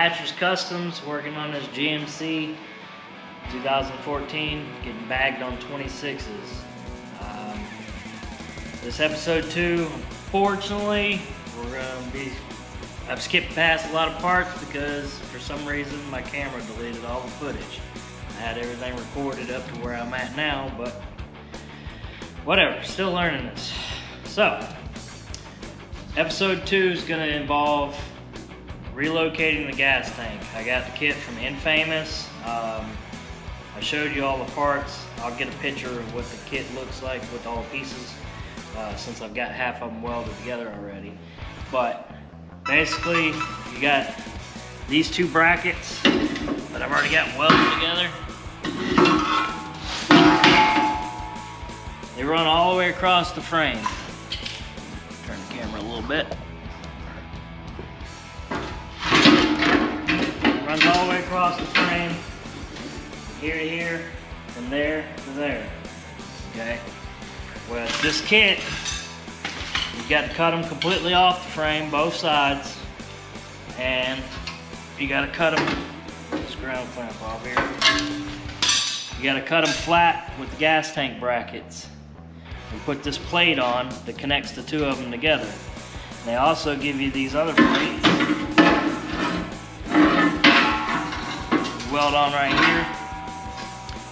Hatcher's Customs, working on this GMC 2014, getting bagged on 26s. This episode 2, unfortunately, I've skipped past a lot of parts because for some reason my camera deleted all the footage. I had everything recorded up to where I'm at now, but whatever, still learning this. So, episode 2 is going to involve relocating the gas tank. I got the kit from Nfamus. I showed you all the parts. I'll get a picture of what the kit looks like with all the pieces, since I've got half of them welded together already. But basically, you got these two brackets that I've already got welded together. They run all the way across the frame. Turn the camera a little bit. Runs all the way across the frame, here to here, from there to there. Okay. With this kit, you've got to cut them completely off the frame, both sides, and you got to cut them. This ground clamp off here. You got to cut them flat with the gas tank brackets, and put this plate on that connects the two of them together. And they also give you these other plates. Weld on right here.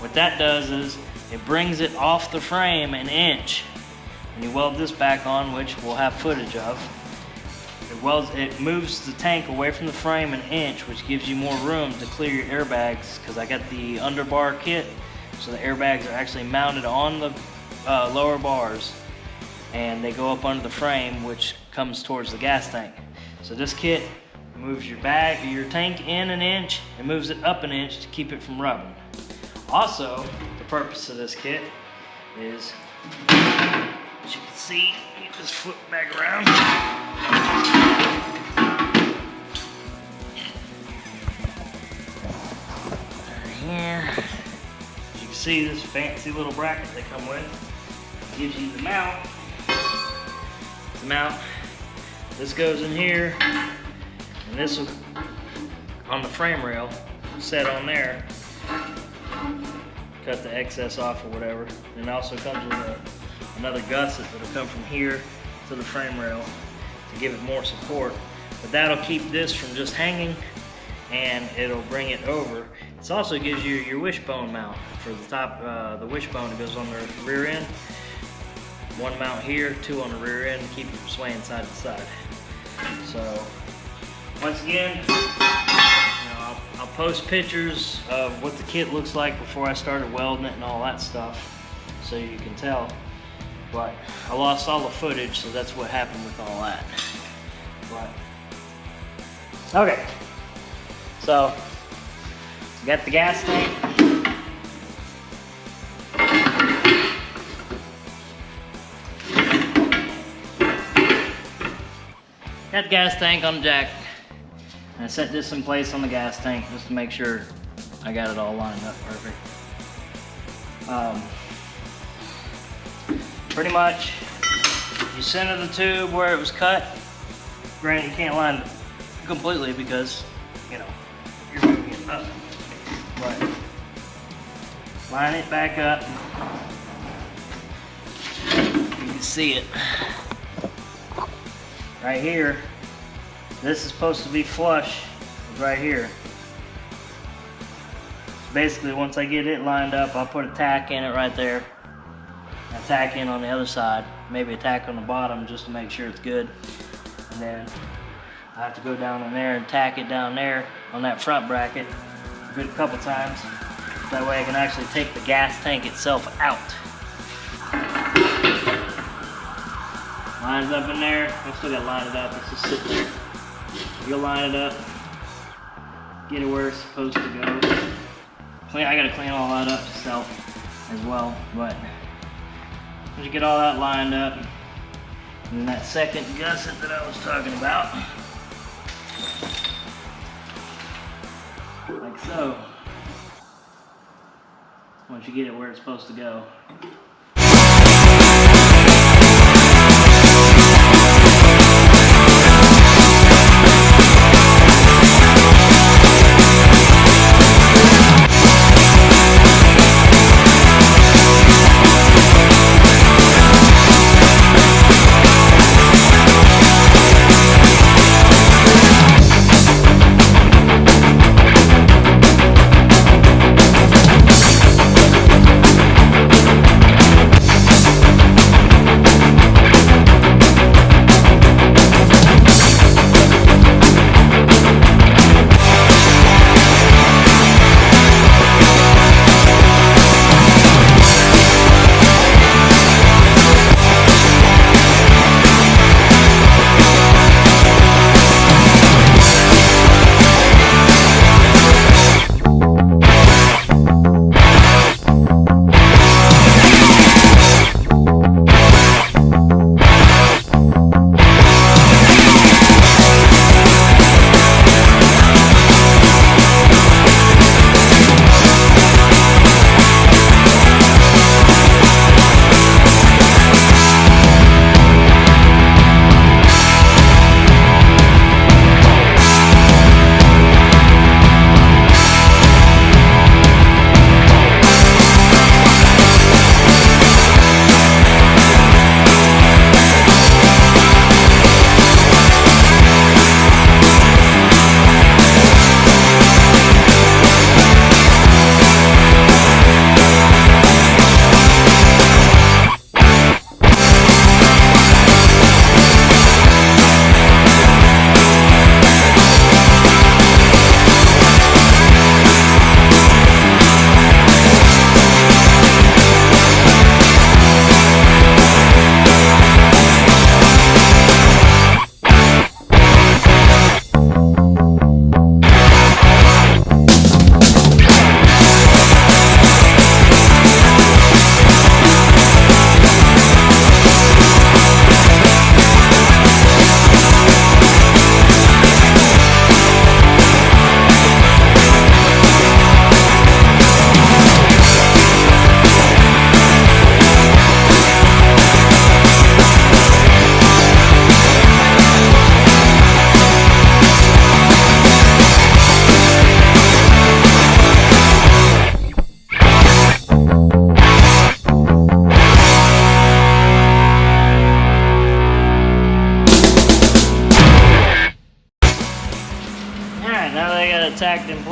What that does is it brings it off the frame an inch, and you weld this back on, which we'll have footage of. It moves the tank away from the frame an inch, which gives you more room to clear your airbags, because I got the underbar kit, so the airbags are actually mounted on the lower bars, and they go up under the frame, which comes towards the gas tank. So this kit moves your tank in an inch and moves it up an inch to keep it from rubbing. Also, the purpose of this kit is, as you can see, get this foot back around. Right here. As you can see, this fancy little bracket they come with gives you the mount. This goes in here, and this will, on the frame rail, set on there. Cut the excess off or whatever. And it also comes with another gusset that'll come from here to the frame rail to give it more support. But that'll keep this from just hanging, and it'll bring it over. It also gives you your wishbone mount for the top, the wishbone that goes on the rear end. One mount here, two on the rear end to keep it from swaying side to side. So, once again, I'll post pictures of what the kit looks like before I started welding it and all that stuff, so you can tell. But I lost all the footage, so that's what happened with all that. But okay, so got the gas tank. Got the gas tank on the jack. I set this in place on the gas tank just to make sure I got it all lined up perfect. Pretty much, you center the tube where it was cut. Granted, you can't line it completely because, you know, you're moving it up. But line it back up. You can see it. Right here, this is supposed to be flush right here. So basically, once I get it lined up, I'll put a tack in it right there. A tack in on the other side, maybe a tack on the bottom just to make sure it's good. And then I have to go down in there and tack it down there on that front bracket a good couple times. That way I can actually take the gas tank itself out. Lines up in there. I still got to line it up. It's just sitting there. You'll line it up, get it where it's supposed to go. I got to clean all that up myself as well. But once you get all that lined up, and that second gusset that I was talking about, like so. Once you get it where it's supposed to go.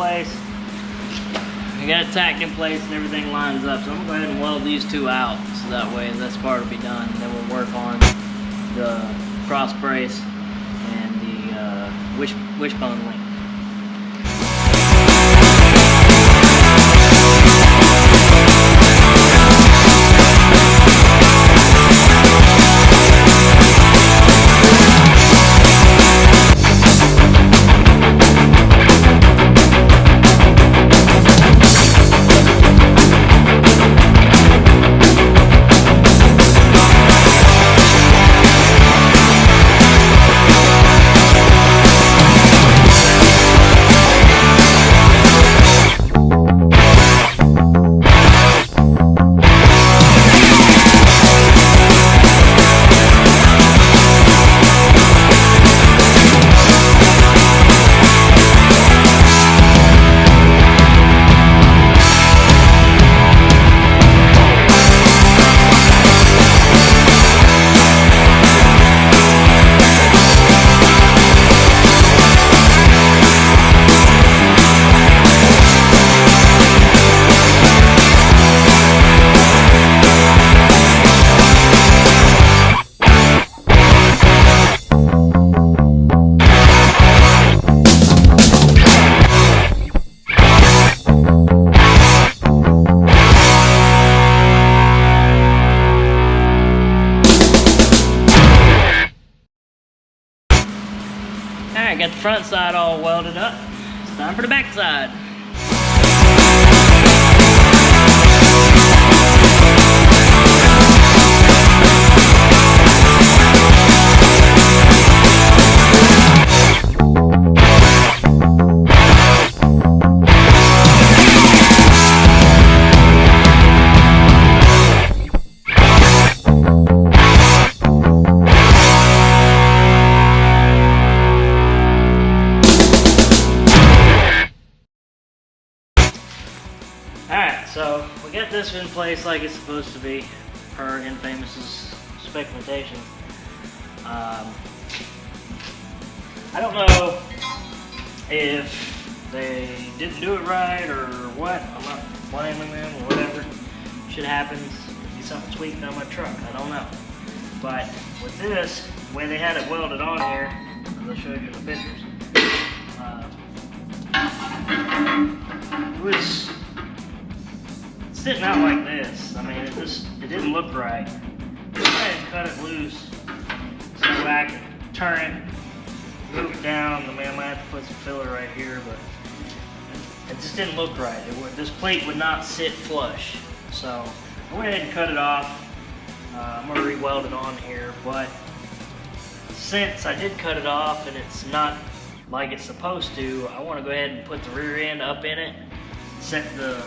place. We got it tacked in place and everything lines up. So I'm gonna go ahead and weld these two out so that way this part will be done. And then we'll work on the cross brace and the wishbone link. Alright, got the front side all welded up. It's time for the back side. Alright, so we got this in place like it's supposed to be per Nfamus's specifications. I don't know if they didn't do it right or what. I'm not blaming them or whatever. Shit happens. Could be something tweaked on my truck. I don't know. But with this, the way they had it welded on here, as I showed you in the pictures, it was sitting out like this. I mean, it didn't look right. I had to cut it loose so I can turn it, move it down. I mean, I might have to put some filler right here, but it just didn't look right. This plate would not sit flush. So I went ahead and cut it off. I'm gonna re-weld it on here, but since I did cut it off and it's not like it's supposed to, I want to go ahead and put the rear end up in it, set the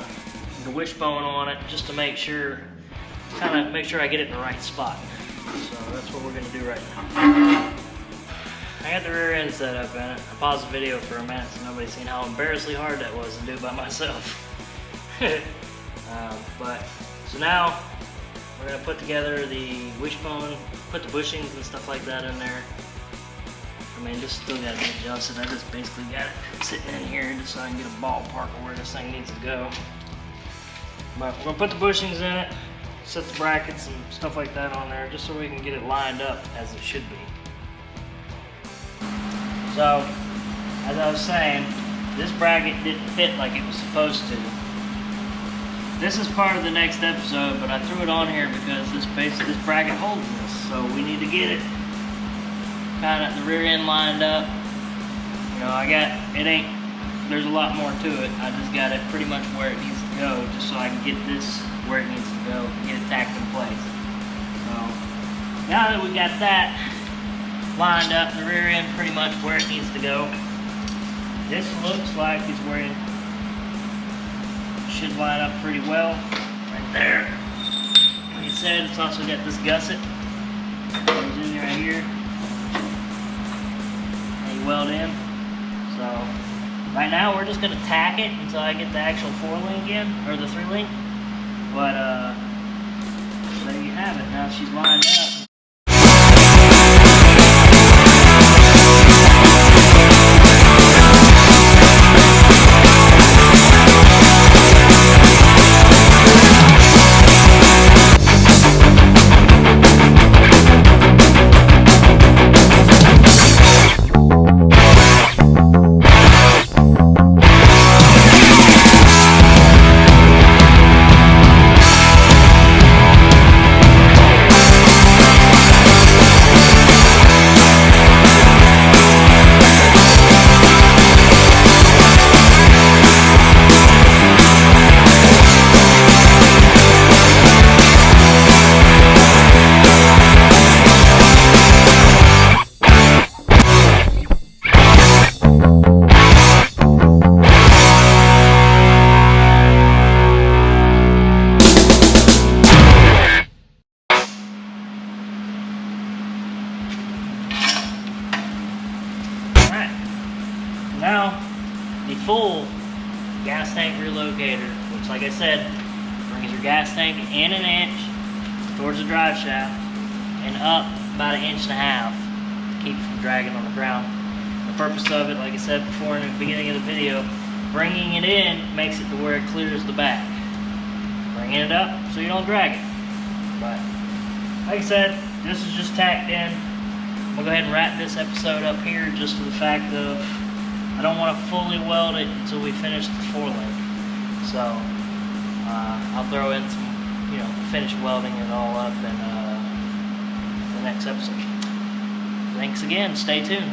wishbone on it, just to make sure, make sure I get it in the right spot. So that's what we're gonna do right now. I got the rear end set up in it. I paused the video for a minute so nobody's seen how embarrassingly hard that was to do by myself. So now we're gonna put together the wishbone, put the bushings and stuff like that in there. I mean, this still gotta be adjusted. I just basically got it sitting in here just so I can get a ballpark of where this thing needs to go. But we're gonna put the bushings in it, set the brackets and stuff like that on there, just so we can get it lined up as it should be. So, as I was saying, this bracket didn't fit like it was supposed to. This is part of the next episode, but I threw it on here because this bracket holds this, so we need to get it kind of the rear end lined up. You know, there's a lot more to it. I just got it pretty much where it needs to go, just so I can get this where it needs to go, get it tacked in place. So, now that we got that lined up, the rear end pretty much where it needs to go, this looks like it's where it should line up pretty well, right there. Like I said, it's also got this gusset, goes in right here, and you weld in. So, right now we're just gonna tack it until I get the actual 4-link in, or the 3-link. But there you have it. Now she's lined up. gas tank relocator, which, like I said, brings your gas tank in an inch towards the drive shaft and up about 1.5 inches to keep it from dragging on the ground. The purpose of it, like I said before in the beginning of the video, bringing it in makes it to where it clears the back. Bringing it up so you don't drag it. But like I said, this is just tacked in. I'm gonna go ahead and wrap this episode up here just for the fact of I don't want to fully weld it until we finish the forelink. So I'll throw in some, finish welding it all up in the next episode. Thanks again. Stay tuned.